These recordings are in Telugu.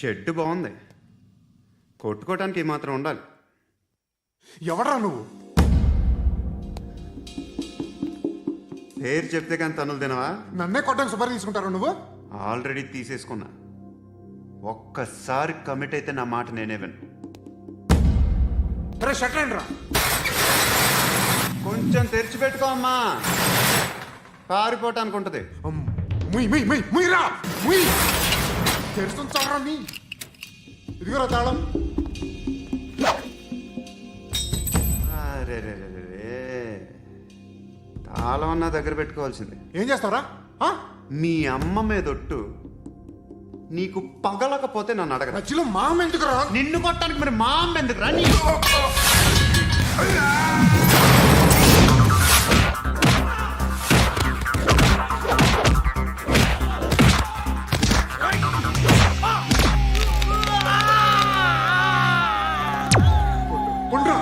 షెడ్ బాగుంది, కొట్టుకోవటానికి మాత్రం ఉండాలి. ఎవడ్రా నువ్వు? పేరు చెప్తే కానీ తనులు తినవా? నన్నే కొట్టడానికి సుపారీ తీసుకుంటారు నువ్వు? ఆల్రెడీ తీసేసుకున్నా. ఒక్కసారి కమిట్ అయితే నా మాట నేనే విను. రే షట్లేండి రా. కొంచెం తెరిచిపెట్టుకో అమ్మా, పారిపోవటానికి ఉంటుంది. ముయ్యరా ముయ్. తెరుస్తుంచారా నీ? ఇదిగోరా తాళం. అరే తాళం అన్నా దగ్గర పెట్టుకోవాల్సింది. ఏం చేస్తావరా? మీ అమ్మ మీదొట్టు, నీకు పగలకపోతే నన్ను అడగ. మధ్యలో మా అమ్మ ఎందుకు రా? నిన్ను కొట్టడానికి మరి మా అమ్మ ఎందుకు రా? కొండ్రా.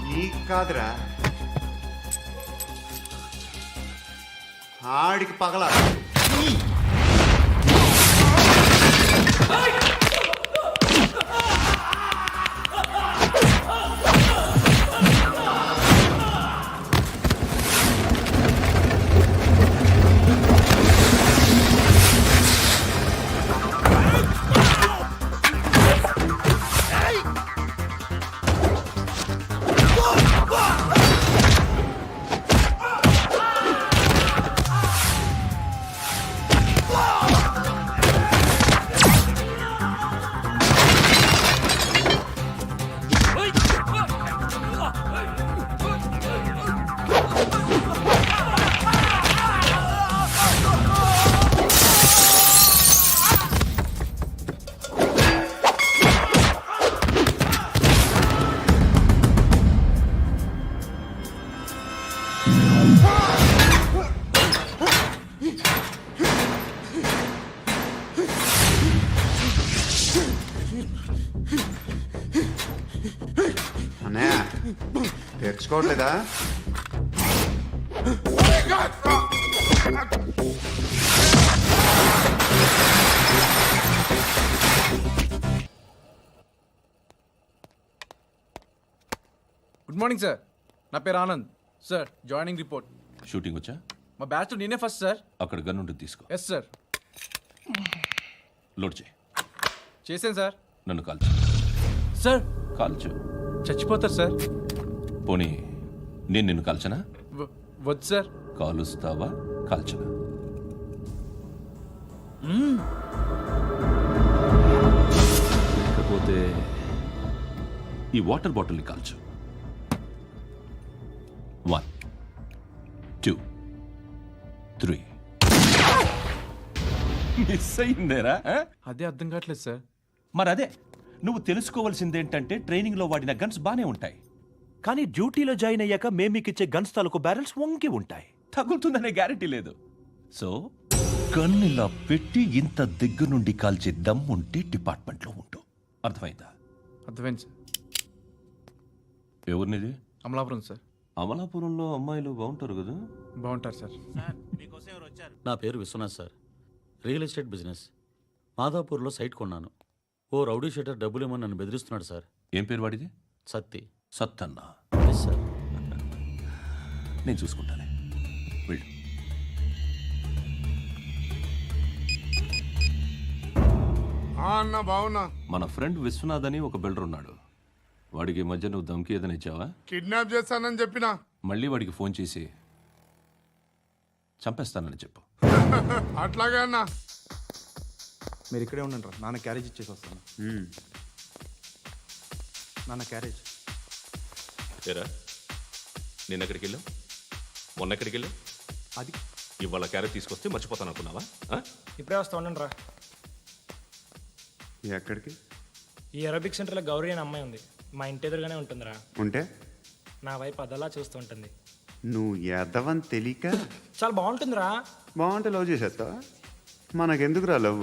నీకు కాదురా, ఆడికి పగల. అన్నయ్య తెరుచుకోవట్లేదా? గుడ్ మార్నింగ్ సార్, నా పేరు Anand sir. Joining report. Shooting వచ్చా? మా బ్యాచ్ నేనే ఫస్ట్ సార్. అక్కడ గన్ ఉంటుంది, తీసుకో. Yes sir. లోడ్ చేయి. చేశాను సార్. నన్ను కాల్చు. సార్ కాల్చు. చచ్చిపోతారు సార్. పోనీ నేను నిన్ను కాల్చనా? వద్దు సార్. కాలుస్తావా కాల్చనా? లేకపోతే ఈ వాటర్ బాటిల్ని కాల్చు. 1 2 3. మిస్ అయిందేరా? అదే అర్థం కావట్లేదు సార్. మరి అదే నువ్వు తెలుసుకోవాల్సిందేంటంటే ట్రైనింగ్లో వాడిన గన్స్ బానే ఉంటాయి, కానీ డ్యూటీలో జాయిన్ అయ్యాక మేము మీకు ఇచ్చే గన్స్ తాలూకు బ్యారెల్స్ వంగి ఉంటాయి, తగులుతుందనే గ్యారెంటీ లేదు. సో గన్ ఇలా పెట్టి ఇంత దగ్గర నుండి కాల్చే దమ్ ఉంటే డిపార్ట్మెంట్లో ఉంటూ. అర్థమైందా? అర్థమైంది సార్. ఎవరినిది? అమలాపురం సార్. అమలాపురంలో అమ్మాయిలు బాగుంటారు కదా? బాగుంటారు సార్. నా పేరు Vishwanath sir. Real estate business. మాధాపూర్లో సైట్ కొన్నాను. ఓ రౌడీ షీటర్ డబ్బులు ఇవ్వమని నన్ను బెదిరిస్తున్నాడు సార్. ఏం పేరు వాడిది? సత్తి. సత్తన్న. Yes sir. నేను చూసుకుంటానే, వెళ్ళు. అన్న బావున్నా. మన ఫ్రెండ్ విశ్వనాథ్ అని ఒక బిల్డర్ ఉన్నాడు. వాడికి ఈ మధ్య నువ్వు ధమ్కి ఏదైనా ఇచ్చావా? కిడ్నాప్ చేస్తానని చెప్పినా. మళ్ళీ వాడికి ఫోన్ చేసి చంపేస్తానని చెప్పు. అట్లాగే అన్నా. మీరు ఇక్కడే ఉండండి రా, నాన్న క్యారేజ్ ఇచ్చేసి వస్తాను. నాన్న క్యారేజ్. ఏరా నిన్న ఎక్కడికి వెళ్ళావు? మొన్న ఎక్కడికి వెళ్ళావు? అది ఇవాళ క్యారెట్ తీసుకొస్తే మర్చిపోతాను అనుకున్నావా? ఇప్పుడే వస్తా ఉండండి రా. ఎక్కడికి? ఈ అరోబిక్ సెంటర్లో గౌరీ అనే అమ్మాయి ఉంది. మా ఇంటి ఎదురుగానే ఉంటుందిరా. ఉంటే నా వైపు అదలా చూస్తూ ఉంటుంది. నువ్వు ఎదవని తెలియక చాలా బాగుంటుందిరా. బాగుంటే లవ్ చేసేస్తా. మనకెందుకురా లవ్?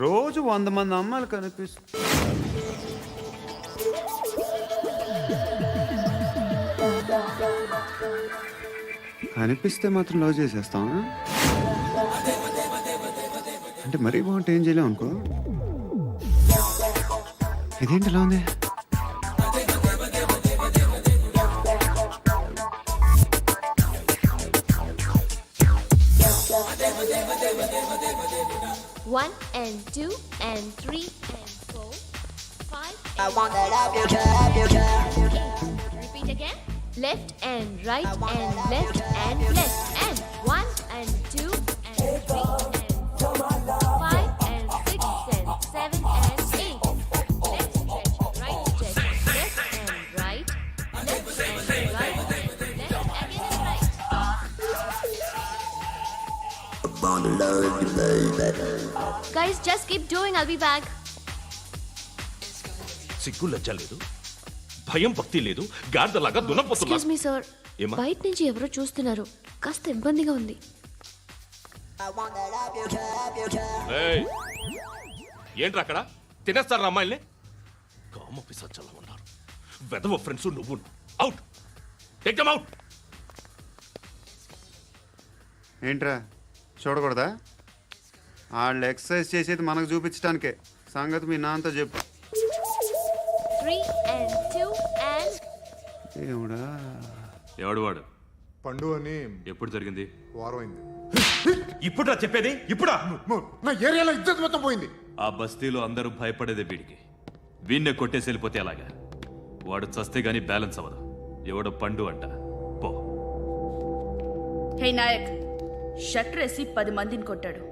రోజు 100 మంది అమ్మాయిలు కనిపిస్తే మాత్రం లవ్ చేసేస్తాం. అంటే మరీ బాగుంటే ఏం చేయలేం అనుకో. ఇదేంటి ఎలా ఉంది? One and two and three and four, five. I wanna love you. Repeat again. Left and right and left and left and one and two and three and four, five and six and seven and eight. Left stretch, right stretch, left and right, left and right, left again and right. Guys, just keep doing. I'll be back. సిగ్గు లజ్జ లేదు, భయం భక్తి లేదు, గాడిదలాగా దున్నపోతున్నా. Excuse me, sir. ఏమ్మా? బయట నుంచి ఎవరో చూస్తున్నారు. కాస్త ఇబ్బందిగా ఉంది. ఏయ్, ఏంట్రా అక్కడ తినేస్తారా అమ్మాయిల్ని? కామ పిశాచాలా ఉన్నారు. వెదవ ఫ్రెండ్స్ నువ్వు. Out, take them out. ఏంట్రా చూడకూడదా? వాళ్ళు ఎక్సర్సైజ్ చేసేది మనకు చూపించడానికే. సంగతి మీ నాన్నతో చెప్పు. 3 and 2 and దేవుడా, ఎవడు వాడు? పండు అని ఎప్పుడు జరిగింది? వారం అయింది. ఇప్పుడా చెప్పేది? ఇప్పుడా? నా ఏరియాలో ఇద్దరు మొత్తం పోయింది. ఆ బస్తీలో అందరూ భయపడేదే వీడికి. వీణ్ణే కొట్టేసి వెళ్ళిపోతే అలాగా? వాడు చస్తే గానీ బ్యాలెన్స్ అవ్వదు. ఎవడో పండు అంట. పో. హే నాయక్, షట్టర్ వేసి 10 మందిని కొట్టాడు.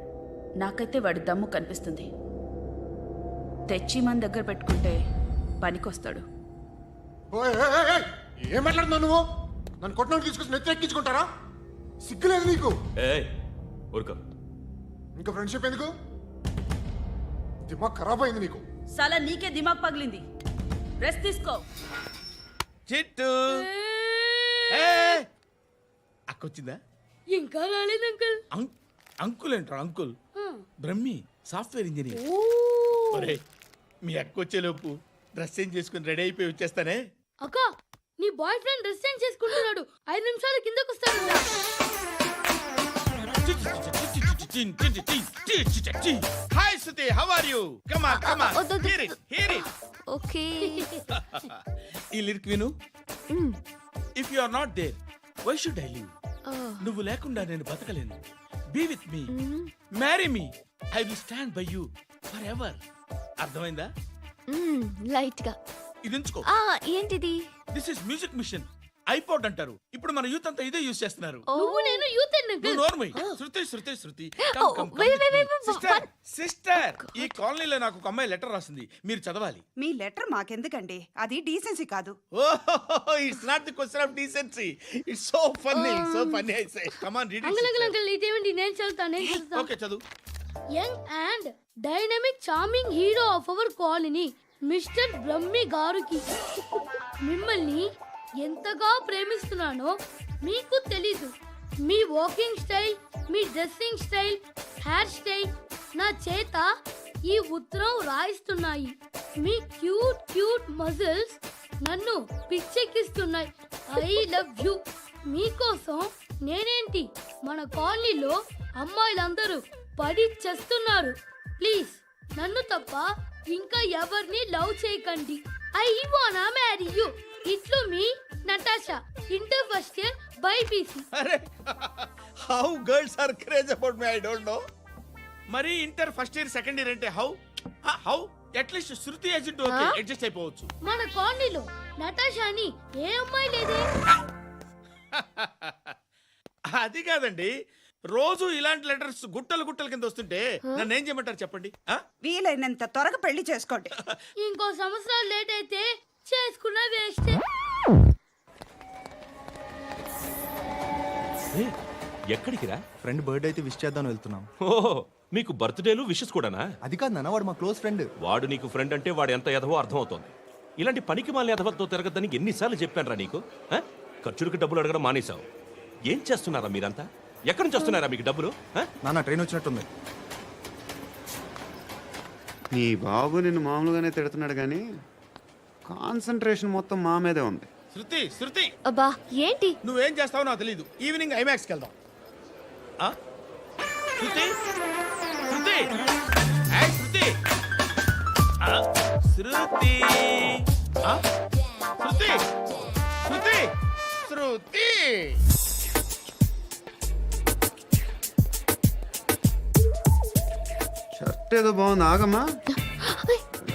నాకైతే వాడి దమ్ము కనిపిస్తుంది. తెచ్చి మన దగ్గర పెట్టుకుంటే పనికొస్తాడు. ఓయ్, ఏయ్, ఏయ్, ఏయ్, ఏం మాట్లాడుతున్నావు నువ్వు? నన్ను కొట్టడానికి తీసుకొచ్చి నెత్తి ఎక్కించుకుంటారా? సిగ్గులేదు నీకు? ఏయ్, ఊరుకో. ఇంకా ఫ్రెండ్షిప్ ఎందుకు? దిమాగ్ ఖరాబ్ అయింది నీకు. సలా నీకే దిమాగ్ పగిలింది. రెస్ట్ తీసుకో. చిట్టు అక్కొచ్చిందా? ఇంకా రాలేదు అంకుల్. అంకుల్ ఏంట్రా అంకుల్? Brahmi software engineer. ఒరే, మీ అక్కొచ్చేలోపు డ్రెస్ చేంజ్ చేసుకుని రెడీ అయిపోయి వచ్చేస్తానే. అక్క, నీ బాయ్ ఫ్రెండ్ డ్రెస్ చేంజ్ చేసుకుంటున్నాడు. 5 నిమిషాలు కిందకు వస్తాడు. Hi Suthi, how are you? Come on come on, వద్దు. Hear it hear it. Okay. ఈ లిరిక్ విను. If you are not there, why should I live? నువ్వు లేకుండా నేను బతకలేను. Be with me, marry me, I will stand by you forever. అర్థమైందా? లైట్ గా. ఇది ఉంచుకో. ఏంటిది? This is music machine. IPod అంటారు. ఇప్పుడు మన యూత్ అంతా ఇదే యూస్ చేస్తున్నారు. నువ్వు నేను యూత్ నువ్వు నోర్మై. శృతి శృతి శృతి. సిస్టర్, ఈ కాలనీలో నాకు ఒక అమ్మాయి లెటర్ రాసింది. మీరు చదవాలి. మీ లెటర్ మాకెందుకండి? అది డీసెన్సీ కాదు. Oh, it's not the question of decency. It's so funny, so funny. I say come on read it. ఇదేంటి? నేను చదువుతాను. ఓకే, చదువు. Young and dynamic charming hero of our colony mister Brahmi గారికి మిమ్మల్ని ఎంతగా ప్రేమిస్తున్నానో మీకు తెలీదు. మీ వాకింగ్ స్టైల్, మీ డ్రెస్సింగ్ స్టైల్, హెయిర్ స్టైల్ నా చేత ఈ ఉత్తరం రాయిస్తున్నాయి. మీ క్యూట్ క్యూట్ మజిల్స్ నన్ను పిచ్చెక్కిస్తున్నాయి. I love you. మీకోసం నేనేంటి, మన కాలనీలో అమ్మాయిలందరూ పడి చేస్తున్నారు. ప్లీజ్ నన్ను తప్ప ఇంకా ఎవరిని లవ్ చేయకండి. ఐ వానా మ్యారీ యూ. ఇట్లు మీ Natasha, inter first year BiPC. అరే, how girls are craze about me, I don't know. మరి inter first year second year అంటే how how at least Shruti agent okay, adjust అయిపోవచ్చు. మన కాలనీలో నటాషాని ఏ అమ్మాయి లేదే. అది కాదండి, రోజు ఇలాంటి లెటర్స్ గుట్టలు గుట్టల కింద వస్తుంటే నన్ను ఏం చేయమంటారు చెప్పండి? వీలైనంత త్వరగా పెళ్లి చేసుకోండి. ఇంకో సంవత్సరాలు లేట్ అయితే చేసుకున్న వేస్ట్. ఎక్కడికి రా? ఫ్రెండ్ బర్త్డే అయితే విష్ చేద్దాం వెళ్తున్నాం. ఓ మీకు బర్త్డేలు విషెస్ కూడానా? అది కాదు నాన్న, వాడు మా క్లోజ్ ఫ్రెండ్. వాడు నీకు ఫ్రెండ్ అంటే వాడు ఎంత ఎదవో అర్థమవుతోంది. ఇలాంటి పనికి మాలిన ఎదవతో తిరగద్దని ఎన్నిసార్లు చెప్పానురా నీకు? ఆ? ఖర్చులకు డబ్బులు అడగడం మానేశావు. ఏం చేస్తున్నారా మీరంతా? ఎక్కడి నుంచి వస్తున్నారా మీకు డబ్బులు? ఆ? నాన్న ట్రైన్ వచ్చినట్టుంది. నీ బాబు నిన్ను మామూలుగానే తిడుతున్నాడు కానీ కాన్సన్ట్రేషన్ మొత్తం మా మీదే ఉంది. శృతి శృతి అబ్బా ఏంటి? నువ్వేం చేస్తావో నాకు తెలియదు. ఈవినింగ్ ఐమాక్స్కి వెళ్దాం. ఆ? శృతి శృతి ఏయ్, శృతి ఆ, శృతి ఆ? శృతి శృతి శృతి షర్ట్ ఏదో బాగుంది, ఆగమ్మా.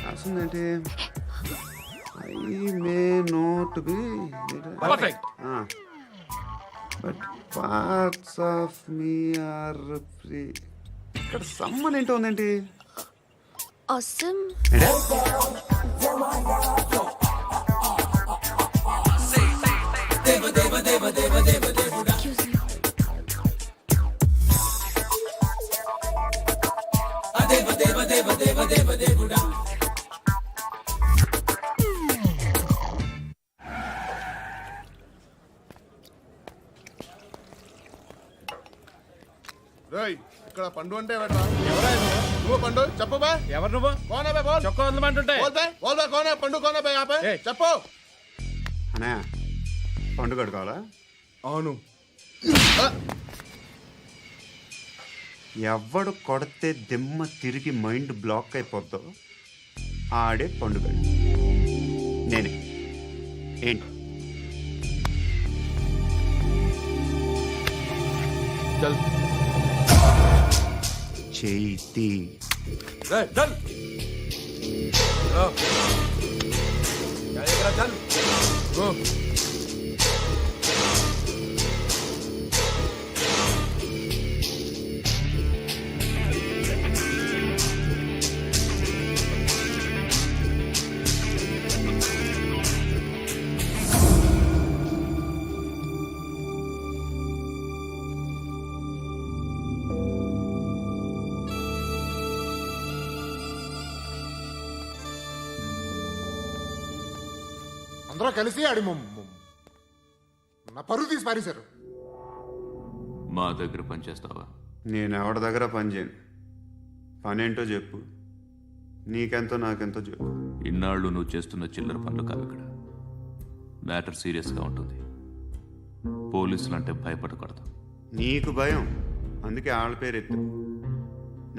రాసిందేంటి? I may not be perfect. But parts of me are free. ఇక్కడ సమ్మన్ ఏంటో ఉందేంటి? అసమ్. ఏంటే? రేయ్, ఇక్కడ పండు అంటే ఎవరా? నువ్వు పండు చెప్పు బా. ఎవరు నువ్వు? కోనే బే బోల్. చొక్కా ఉందమంటుంటే బోల్ బే బోల్ బే కోనే పండు కోనే బే ఆపే ఏయ్. చెప్పు. అనే పండుగ కావాలా? అవును. ఎవడు కొడితే దిమ్మ తిరిగి మైండ్ బ్లాక్ అయిపోద్దో ఆడే పండుగ. నేనే. ఏంటి? చేతి అందరూ కలిసి ఆడి నా పరువు తీసి పారేశారు. మా దగ్గర పనిచేస్తావా? నేను ఎవరి దగ్గర పని చేయను. పనేంటో చెప్పు. నీకెంతో నాకెంతో చెప్పు. ఇన్నాళ్ళు నువ్వు చేస్తున్న చిల్లర పనులు కావు ఇక్కడ. మ్యాటర్ సీరియస్గా ఉంటుంది. పోలీసులు అంటే భయపడకూడదు. నీకు భయం, అందుకే ఆళ్ళ పేరు ఎత్తు.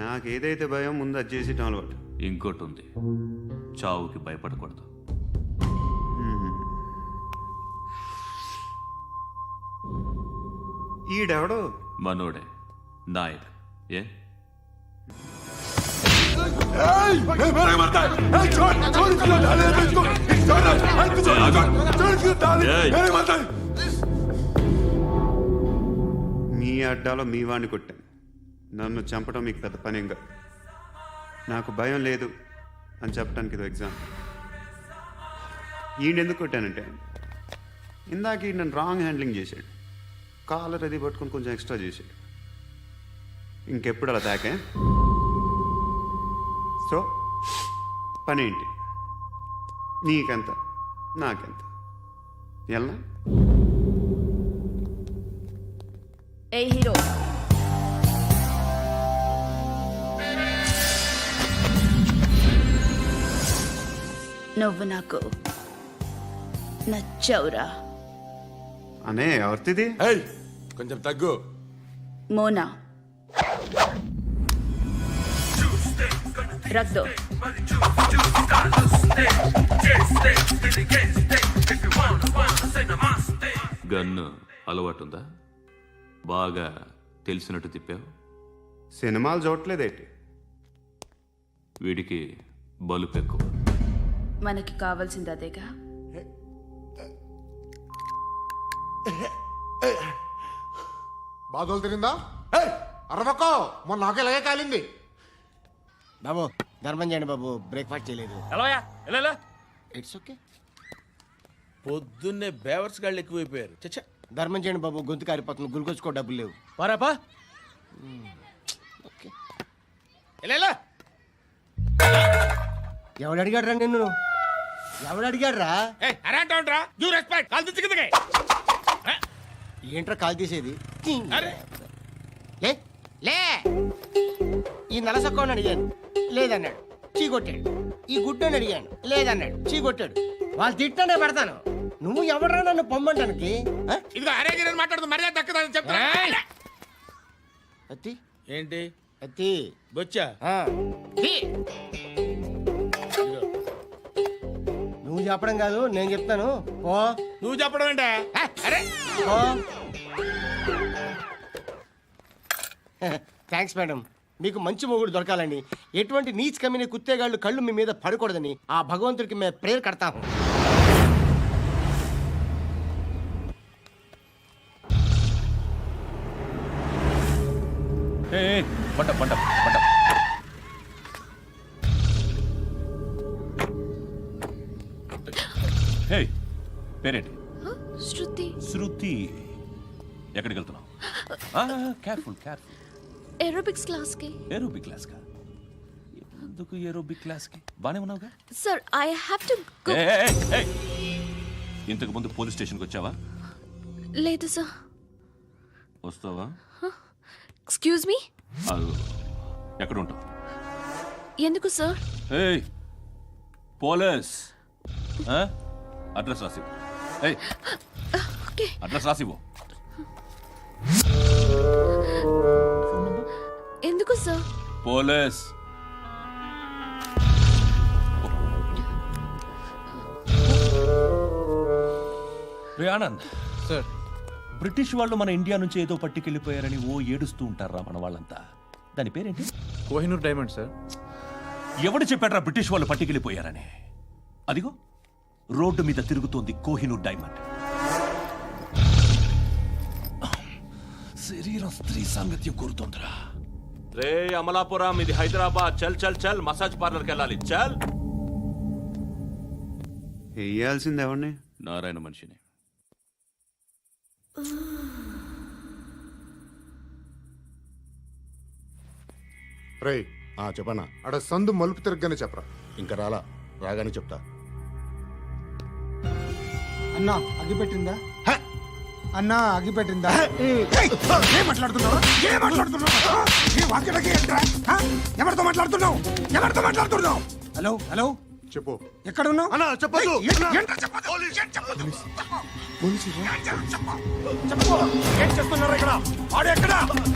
నాకేదైతే భయం ముందు అది చేసేటం అలవాటు. ఇంకోటి ఉంది, చావుకి భయపడకూడదు. ఈడెవడో మనోడే నాయక్. ఏ మీ అడ్డాలో మీ వాడిని కొట్టాను. నన్ను చంపడం మీకు పెద్ద పనేం కాదు. నాకు భయం లేదు అని చెప్పడానికి ఇది ఎగ్జాంపుల్. ఈయన కొట్టానంటే ఇందాక ఈ నన్ను రాంగ్ హ్యాండ్లింగ్ చేశాడు. కాలర్ అది పట్టుకొని కొంచెం ఎక్స్ట్రా చేశాడు. ఇంకెప్పుడు అలా తాకే. సో పని ఏంటి? నీకెంత నాకెంత ఎలా? ఏ హీరో, నువ్వు నాకు నచ్చావురా. అనే ఎవరిది? ఏయ్, కొంచెం తగ్గు. మోనా రక్ దో. గన్ను అలవాటుందా? బాగా తెలిసినట్టు తిప్పావు. సినిమాలు చూడట్లేదేంటి? వీడికి బలుపు ఎక్కువ. మనకి కావాల్సింది అదేగా. బాధలు తిరిందా? అరవకో, మొన్న నాకు ఇలాగే కాలింది. బాబు ధర్మం చేయండి బాబు, బ్రేక్ఫాస్ట్ చేయలేదు. ఎలా ఇట్స్ ఓకే. పొద్దున్నే బేవర్స్ గాళ్ళు ఎక్కువైపోయారు. చచ్చా, ధర్మం చేయండి బాబు, గొంతు కారిపోతుంది, గురికొచ్చుకో డబ్బులు లేవు. పారాపా. ఓకే ఎలా ఎవడు అడిగాడు రా నిన్ను? ఎవడు అడిగాడు రా? అరే అంటావుంట్రా డ్యూ రెస్పెక్ట్ కాల్ తెచ్చి కిందకి ఏంట్రా కాల్ తీసేది? అరే లే లే. ఈ నలసక్కని అడిగాను, లేదన్నాడు, చీ కొట్టాడు. ఈ గుడ్డని అడిగాను, లేదన్నాడు, చీ కొట్టాడు. వాళ్ళు తిట్టానే పెడతాను. నువ్వు ఎవడరా నన్ను పొమ్మంటానికి? ఆ? ఇదిగో అరే గిరని మాట్లాడుతూ మర్యాద దక్కదని చెప్తా అత్తి ఏంటి అత్తి. బొచ్చా ఆ. తీ. నువ్వు చెప్పడం కాదు, నేను చెప్తాను. ఓ నువ్వు చెప్పడం ఏంటే అరే ఓ. Thanks madam. మీకు మంచి మొగుడు దొరకాలని, ఎటువంటి నీచ్ కమ్మిన కుత్తేగాళ్ళు కళ్ళు మీ మీద పడకూడదని ఆ భగవంతుడికి మేము ప్రేయర్ కడతాము. పంట పంట పంట. హే, పేరేంటి? శృతి. శృతి. ఎక్కడికి వెళ్తున్నావు? Careful careful. ఏరోబిక్స్ క్లాస్ కి. ఏరోబిక్ క్లాస్ కా? ఎందుకు ఏరోబిక్ క్లాస్ కి? బానే ఉన్నావుగా? Sir I have to go. ఇంతకు ముందు పోలీస్ స్టేషన్కి వచ్చావా? లేదు సార్. వస్తావా? Excuse me. ఎక్కడ ఉంటావు? ఎందుకు సార్? ఏయ్ పోలీస్, అడ్రస్ రాసివ్వు. ఏయ్ ఓకే. అడ్రస్ రాసివ్వు. ఎందుకు సార్? పోలీస్. రే ఆనంద్ సార్. బ్రిటిష్ వాళ్ళు మన ఇండియా నుంచి ఏదో పట్టుకెళ్ళిపోయారని ఓ ఏడుస్తూ ఉంటారా మన వాళ్ళంతా? దాని పేరేంటి? Kohinoor diamond sir. ఎవడు చెప్పాడ్రా బ్రిటిష్ వాళ్ళు పట్టుకెళ్ళిపోయారని? అదిగో రోడ్డు మీద తిరుగుతోంది కోహినూర్ డైమండ్. శరీరం స్త్రీ సాంగత్యం కోరుతోందిరా. రే అమలాపురం, ఇది హైదరాబాద్. చల్ చల్ చల్, మసాజ్ పార్లర్కి వెళ్ళాలి. చల్. వేయాల్సింది ఎవరిని? నారాయణ మనిషిని. రే చెప్పనా అడ సందు మలుపు తిరగగానే చెప్పరా. ఇంకా రాగానే చెప్తా. అన్నా అగ్గిపెట్టిందా? అన్నా అగ్గిపెట్టిందా? ఏం మాట్లాడుతున్నావు? ఎవరితో మాట్లాడుతున్నావు? ఎవరితో మాట్లాడుతున్నావు? హలో హలో, చెప్పు. ఎక్కడ ఉన్నావు? అన్నా చెప్పదు. ఏం చేస్తున్నారు ఇక్కడ? ఆడు ఎక్కడ?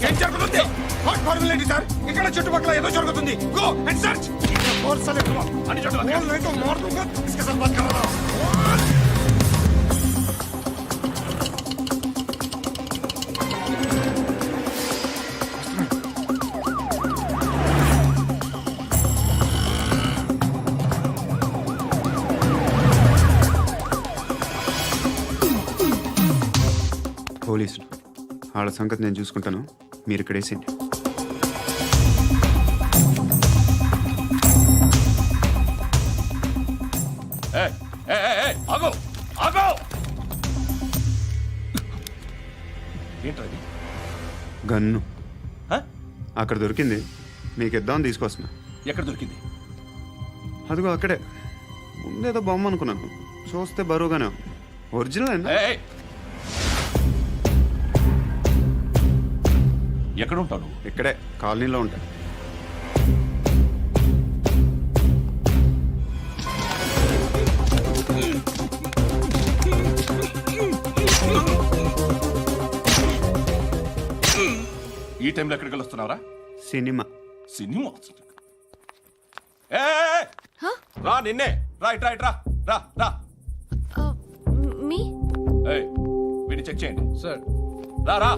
ఏం జరుగుతుంది? వాట్ ఫార్మల్ ఏంటి సార్? ఇక్కడ చుట్టుపక్కల ఏదో జరుగుతుంది. Go and search. అని పోలీసులు వాళ్ళ సంగతి నేను చూసుకుంటాను, మీరు ఇక్కడ వేసేయండి. ఆగో ఆగో. ఏంటది? గన్ను అక్కడ దొరికింది, మీకు ఇద్దామని తీసుకొస్తున్నా. ఎక్కడ దొరికింది? అదిగో అక్కడే. ముందేదో బొమ్మ అనుకున్నాను, చూస్తే బరువుగానే ఉంది. ఒరిజినల్ అండి. ఎక్కడ ఉంటావు నువ్వు? ఇక్కడే కాలనీలో ఉంటాయి. ఈ టైంలో ఎక్కడికి వస్తున్నావురా? సినిమా. సినిమా? రా నిన్నే. రైట్ రైట్ రా రా రా. మీ. వీడిని చెక్ చేయండి సార్. రా రా.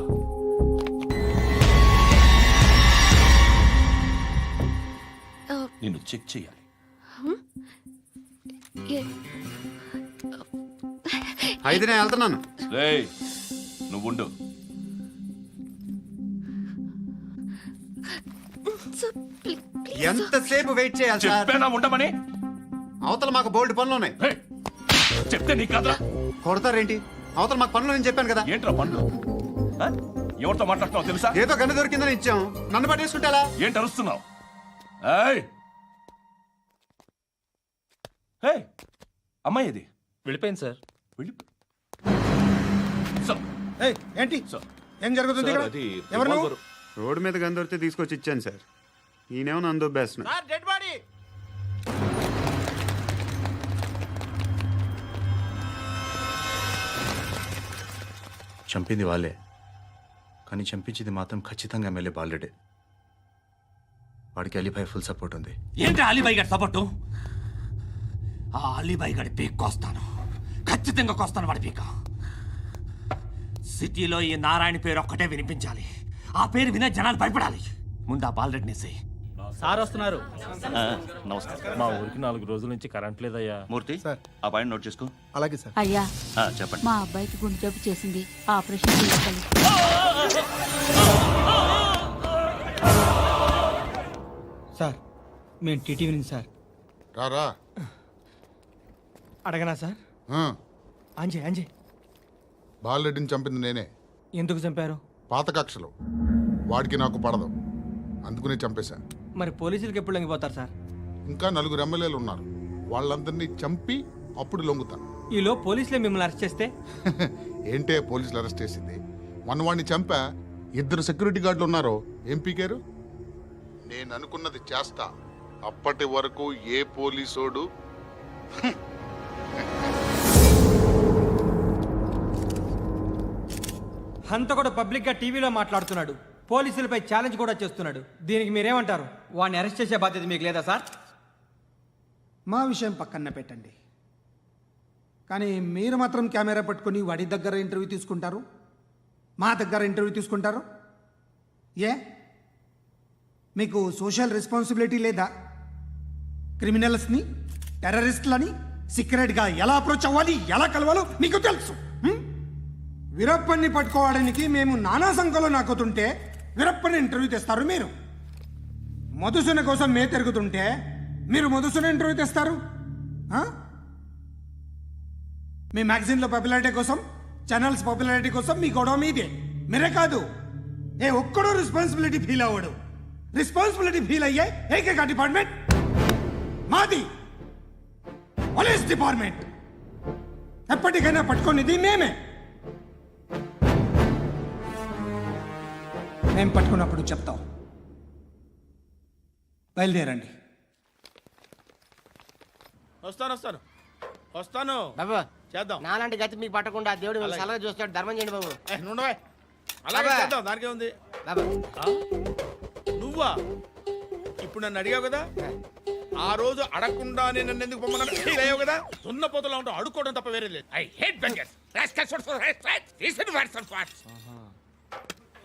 నిన్ను చెక్ చేయాలి. అయితే నేను వెళ్తున్నాను. రేయ్ నువ్వుండు. ఎంతసేపు వెయిట్ చేయాలి సార్? చెప్పేనా ఉండమని? అవతల మాకు బోల్డ్ పనులు ఉన్నాయి. చెప్తే నీకు కదరా. కొడతారేంటి? అవతల మాకు పనులు నేను చెప్పాను కదా. ఏంట్రా పనులు? ఎవరితో మాట్లాడుతున్నావు తెలుసా? ఏదో గన్ను దొరికిందని ఇచ్చాం, నన్ను పట్టేసుకుంటా. ఏంటి అరుస్తున్నావు? ఏయ్! ఏయ్! అమ్మాయి ఇది వెళ్ళిపోయింది సార్. వెళ్ళి ఏంటి సార్. ఏం జరుగుతుంది ఇక్కడ? ఎవరు నువ్వు? రోడ్డు మీద గందొరితే తీసుకొచ్చి ఇచ్చాను సార్. ఈయనేమో నన్ను దొబ్బేస్తున్నా. Dead body. చంపింది వాళ్ళే, కానీ చంపించింది మాత్రం ఖచ్చితంగా ఎమ్మెల్యే బాలుడే. వాడికి అలీభాయ్ ఫుల్ సపోర్ట్ ఉంది. ఏంటి అలీబాయి గారి సపోర్టు? ఆ అలీబాయి గారి పీక్ కోస్తాను, ఖచ్చితంగా కోస్తాను వాడి పీక. సిటీలో ఈ నారాయణ పేరు ఒక్కటే వినిపించాలి. ఆ పేరు వినే జనాలు భయపడాలి. ముందు ఆ బాలరెడ్డి నేసి. సార్ వస్తున్నారు. నమస్కారం. మా ఊరికి 4 రోజుల నుంచి కరెంట్ లేదయ్యా. మూర్తి ఆ పాయింట్ నోట్ చేసుకో. అలాగే సార్. అయ్యా, చెప్పండి. మా అబ్బాయికి గుండె జబ్బు చేసింది, ఆపరేషన్ చేయాలి. సార్ మేము టీటీవీ నుంచి సార్. రారా. అడగనా సార్? అంజే బాలరెడ్డిని చంపింది నేనే. ఎందుకు చంపారు? పాత కక్షలు. వాడికి నాకు పడదు, అందుకునే చంపేశా. మరి పోలీసులకి ఎప్పుడు లొంగిపోతారు సార్? ఇంకా 4 ఎమ్మెల్యేలు ఉన్నారు, వాళ్ళందరినీ చంపి అప్పుడు లొంగుతా. ఈలో పోలీసులే మిమ్మల్ని అరెస్ట్ చేస్తే? ఏంటే పోలీసులు అరెస్ట్ చేసింది? వాడిని చంపా. 2 సెక్యూరిటీ గార్డులు ఉన్నారు, ఏం పీకారు? నేను అనుకున్నది చేస్తా. అప్పటి వరకు ఏ పోలీసోడు హంతకుడు పబ్లిక్ గా టీవీలో మాట్లాడుతున్నాడు, పోలీసులపై ఛాలెంజ్ కూడా చేస్తున్నాడు. దీనికి మీరేమంటారు? వాడిని అరెస్ట్ చేసే బాధ్యత మీకు లేదా సార్? మా విషయం పక్కన పెట్టండి, కానీ మీరు మాత్రం కెమెరా పట్టుకొని వాడి దగ్గర ఇంటర్వ్యూ తీసుకుంటారు, మా దగ్గర ఇంటర్వ్యూ తీసుకుంటారు. ఏ మీకు సోషల్ రెస్పాన్సిబిలిటీ లేదా? క్రిమినల్స్ని, టెర్రరిస్టులని సీక్రెట్గా ఎలా అప్రోచ్ అవ్వాలి, ఎలా కలవాలో మీకు తెలుసు. వీరప్పన్ని పట్టుకోవడానికి మేము నానా సంఖ్యలో నాకుతుంటే వీరప్పని ఇంటర్వ్యూ తెస్తారు మీరు. మధుసూన కోసం మే తిరుగుతుంటే మీరు మధుసూన ఇంటర్వ్యూ తెస్తారు. మీ మ్యాగజైన్లో పాపులారిటీ కోసం, ఛానల్స్ పాపులారిటీ కోసం మీ గొడవ మీదే. మీరే కాదు, ఏ ఒక్కడో రెస్పాన్సిబిలిటీ ఫీల్ అవ్వడు. రెస్పాన్సిబిలిటీ ఫీల్ అయ్యే ఏకైక డిపార్ట్మెంట్ మాది, పోలీస్ డిపార్ట్మెంట్. ఎప్పటికైనా పట్టుకునేది మేమే. మేము పట్టుకున్నప్పుడు చెప్తాం. బయలుదేరండి. వస్తాను బాబు చేద్దాం. నాలాంటి గతి మీకు పట్టకుండా దేవుడు మిమ్మల్ని సలహా చూస్తాడు. ధర్మం చేయండి బాబు. అలాగే బాబా. చేద్దాం, దానికే ఉంది. బాబు నువ్వా ఇప్పుడు నన్ను అడిగావు కదా, ఆ రోజు అడగకుండా నేను నన్ను ఎందుకు పొమ్మన్నా ఫీల్ అయ్యావు కదా. సున్న పోతలో ఉంటావు, అడుక్కోవడం తప్ప వేరే లేదు. I hate bangers.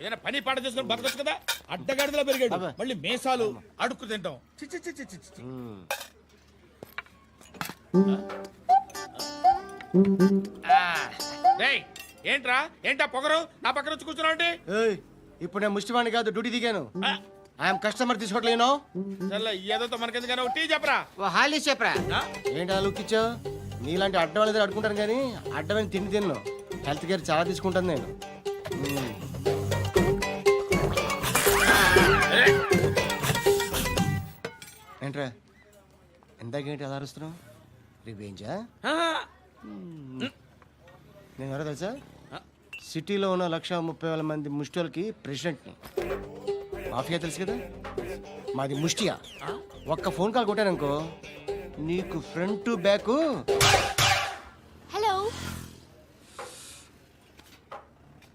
ఏదైనా పని పాట చేసుకుని బతకొచ్చు కదా. అడ్డగాడిదలా పెరిగాడు, మళ్ళీ మేసాలు అడుక్కు తింటాం. చి చి చి చి చి చి. రేయ్, ఏంట్రా ఏంటా పొగరు నా పక్కన వచ్చి కూర్చున్నావు అంటే? ఇప్పుడు నేను ముష్టివాణి కాదు, డ్యూటీ దిగాను. ఐఎమ్ కస్టమర్ తీసుకోవట్లేను. ఏదో మనకెందుకైనా టీ చెప్పరా. హాలీస్ చెప్పరా. ఏంటి లుక్ ఇచ్చావు? నీలాంటి అడ్డం వాళ్ళ దగ్గర అడుకుంటాను, కానీ అడ్డమైన తిండి తిన్ను. హెల్త్ కేర్ చాలా తీసుకుంటాను నేను. ఏంట్రా ఎందాకేంటి అలా అరుస్తున్నావు? రివేంజా? నేను ఎవరో తెలుసా? సిటీలో ఉన్న 130,000 మంది ముష్టిలకి ప్రెసిడెంట్ని. మాఫియా తెలుసు కదా, మాది ముష్టియా. ఒక్క ఫోన్ కాల్ కొట్టాననుకో, నీకు ఫ్రంట్ టు బ్యాక్. హలో,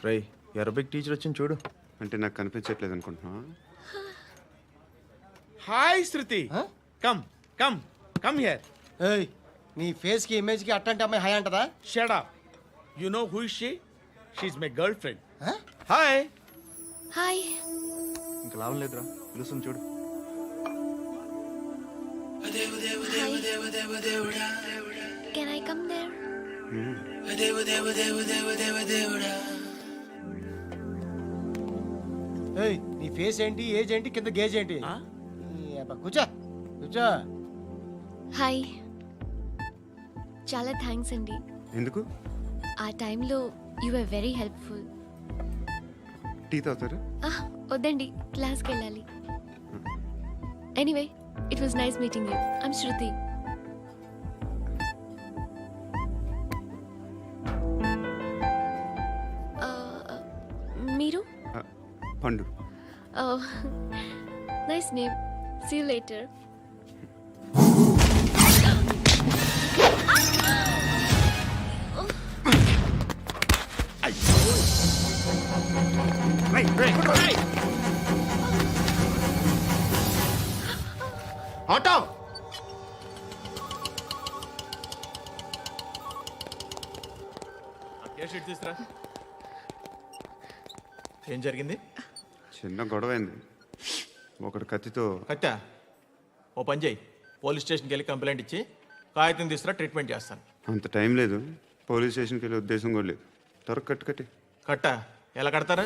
రై అరబిక్ టీచర్ వచ్చింది చూడు. అంటే నాకు కనిపించట్లేదు అనుకుంటున్నా. Hi Shruti, come come come here. ఏయ్, నీ ఫేస్ కి ఇమేజ్ కి అట్టంటే అమ్మాయి హై అంటదా? Shut up. You know who is she? She is my girlfriend. Hi. Hi. ఇంకా లాభం లేదురా, పిలుస్తుంది చూడు. Can I come there? ఏయ్, నీ ఫేస్ ఏంటి, ఏజ్ ఏంటి, కింద గేజ్ ఏంటి? కూర్చో కూర్చో. హాయ్, చాలా థ్యాంక్స్ అండి. ఎందుకు? ఆ టైంలో you are very helpful. Tea తాగుతారా? వద్దండి, క్లాస్కి వెళ్ళాలి. Anyway it was nice meeting you. I'm Shruti. మీరు? Pandu. Nice name. See you later. Auto తీసురా. ఏం జరిగింది? చిన్న గొడవ అయింది. ఒకడు కత్తితో. కట్టా ఓ పని చేయి, పోలీస్ స్టేషన్కి వెళ్ళి కంప్లైంట్ ఇచ్చి కాగితం తీసుకురా, ట్రీట్మెంట్ చేస్తాను. అంత టైం లేదు. పోలీస్ స్టేషన్కి వెళ్ళే ఉద్దేశం కూడా లేదు. త్వరగా కట్టి. కట్టా ఎలా కడతారా?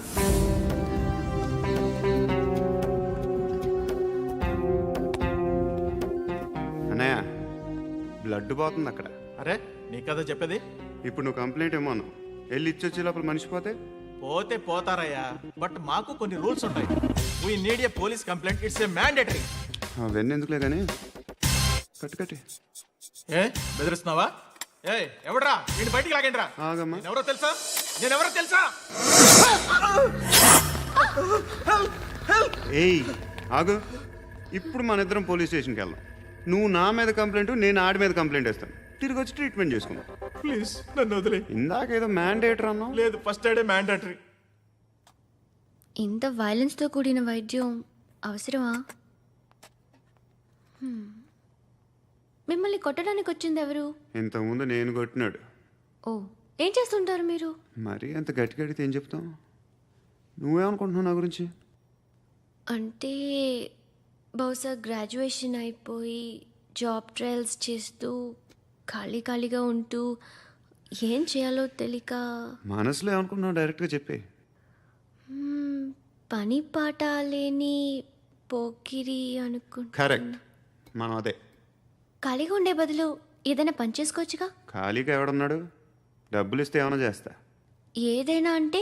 అన్నయ్య బ్లడ్ పోతుంది అక్కడ. అరే నీ కదా చెప్పేది. ఇప్పుడు నువ్వు కంప్లైంట్ ఏమో అన్నావు. వెళ్ళి ఇచ్చొచ్చే లోపల మనిషి పోతే పోతే పోతారయ్యా, బట్ మాకు కొన్ని రూల్స్ ఉంటాయి. We need a police complaint, it's a mandatory. అవన్నీ ఎందుకులే కానీ కట్టి. ఏ బెదిరిస్తున్నావా? ఏ ఎవడ్రా నేను బయటికి లాగండి రా. ఆగమ్మా. నేనెవరో తెలుసా? ఏయ్ ఆగు. ఇప్పుడు మన ఇద్దరం పోలీస్ స్టేషన్కి వెళ్దాం. నువ్వు నా మీద కంప్లైంట్, నేను ఆడి మీద కంప్లైంట్ వేస్తాను. తిరిగి వచ్చి ట్రీట్మెంట్ చేసుకుందాం. ప్లీజ్ నన్ను వదిలే. ఇందాక ఏదో మ్యాండేటర్ అన్నావు. లేదు, ఫస్ట్ ఎయిడే మ్యాండేటరీ. ఇంత వైలెన్స్తో కూడిన వైద్యం అవసరమా? మిమ్మల్ని కొట్టడానికి వచ్చింది ఎవరు? ఇంతకుముందు నేను కొట్టినాడు. ఓ, ఏం చేస్తుంటారు మీరు? మరి అంత గట్టిగా అడిగితే ఏం చెప్తావు? నువ్వేమనుకుంటున్నావు నా గురించి? అంటే బహుశా గ్రాడ్యుయేషన్ అయిపోయి జాబ్ ట్రయల్స్ చేస్తూ ఖాళీగా ఉంటూ ఏం చేయాలో తెలియక. మనసులో ఏమనుకుంటున్నావు డైరెక్ట్గా చెప్పే. పని పాట లేని పోకిరి అనుకుంటా. కరెక్ట్, మనం అదే. ఖాళీగా ఉండే బదులు ఏదైనా పని చేసుకోవచ్చుగా. ఖాళీగా ఎవడున్నాడు? డబ్బులు ఇస్తే ఏమైనా చేస్తా. ఏదైనా అంటే?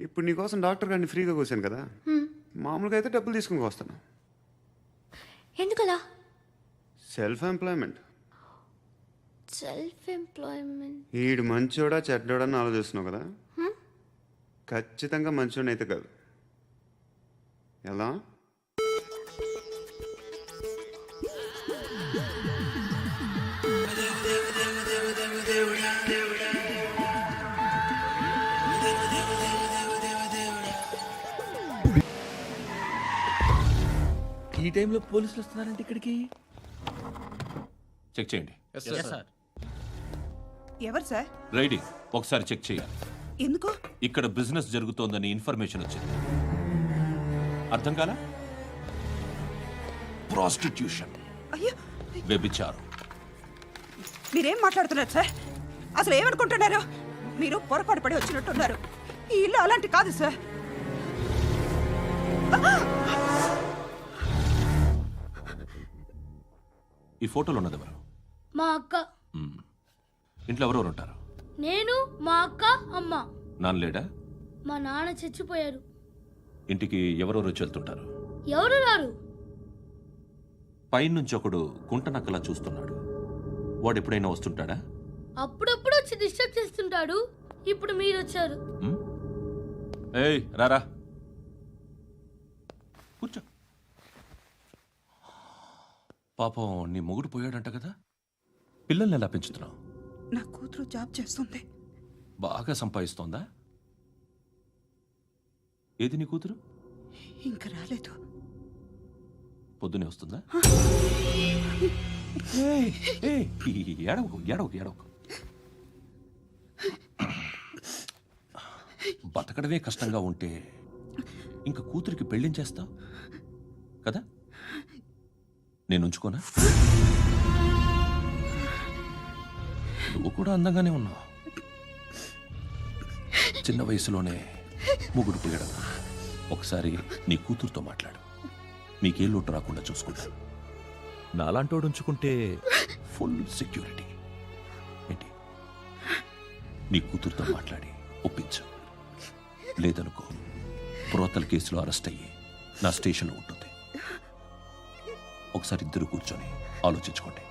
ఇప్పుడు నీకోసం డాక్టర్ గారిని ఫ్రీగా కూర్చాను కదా. మామూలుగా అయితే డబ్బులు తీసుకుని వస్తాను. ఎందుకలా? Self employment. ఈడు మంచోడా చెడ్డోడా అని ఆలోచిస్తున్నావు కదా. ఖచ్చితంగా మంచోడని అయితే కాదు. ఎలా? ఈ టైంలో పోలీసులు వస్తున్నారంటే ఇక్కడికి. చెక్ చేయండి. ఎవరు సార్? రైడింగ్ ఒకసారి చెక్ చేయాలి. ఎందుకు? ఇక్కడ బిజినెస్ జరుగుతోందని ఇన్ఫర్మేషన్ వచ్చింది. అర్థం కాలా? ప్రాస్టిట్యూషన్, అయ్యో, వ్యభిచారం. మీరేం మాట్లాడుతున్నారు సార్? అసలు ఏమనుకుంటున్నారు? మీరు పొరపాటు పడి వచ్చినట్టున్నారు. ఈ ఇల్లు అలాంటి కాదు సార్. ఈ ఫోటోలో ఉన్నది ఎవరు? మా అక్క. ఇంట్లో ఎవరెవరు ఉంటారు? నేను, మా అక్క, అమ్మ. నాన్న లేడా? మా నాన్న చచ్చిపోయారు. ఇంటికి ఎవరెవరు వచ్చి వెళ్తుంటారు? ఎవరు రారు. పైనుంచి ఒకడు గుంట నక్కలా చూస్తున్నాడు. వాడు ఎప్పుడైనా వస్తుంటాడా? అప్పుడప్పుడు వచ్చి డిస్టర్బ్ చేస్తుంటాడు. ఇప్పుడు మీరు వచ్చారు. ఏయ్ రారా, కూర్చో. పాపం నీ మొగుడు పోయాడంట కదా. పిల్లల్ని ఎలా పెంచుతున్నావు? నా కూతురు జాబ్ చేస్తుంది. బాగా సంపాదిస్తోందా? ఏది నీ కూతురు? ఇంకా రాలేదు. పొద్దునే వస్తుందా? ఏడవకు. బతకడమే కష్టంగా ఉంటే ఇంక కూతురికి పెళ్ళించేస్తావు కదా. నేను ఉంచుకోనా? నువ్వు కూడా అందంగానే ఉన్నావు. చిన్న వయసులోనే ముగ్గుడు పోయడం. ఒకసారి నీ కూతురుతో మాట్లాడు. మీకే లోటు రాకుండా చూసుకుంటాను. నాలాంటోడు ఉంచుకుంటే ఫుల్ సెక్యూరిటీ. ఏంటి? నీ కూతురుతో మాట్లాడి ఒప్పించు. లేదనుకో ప్రోతల కేసులో అరెస్ట్ అయ్యి నా స్టేషన్లో ఉంటుంది. ఒకసారి ఇద్దరు కూర్చొని ఆలోచించుకోండి.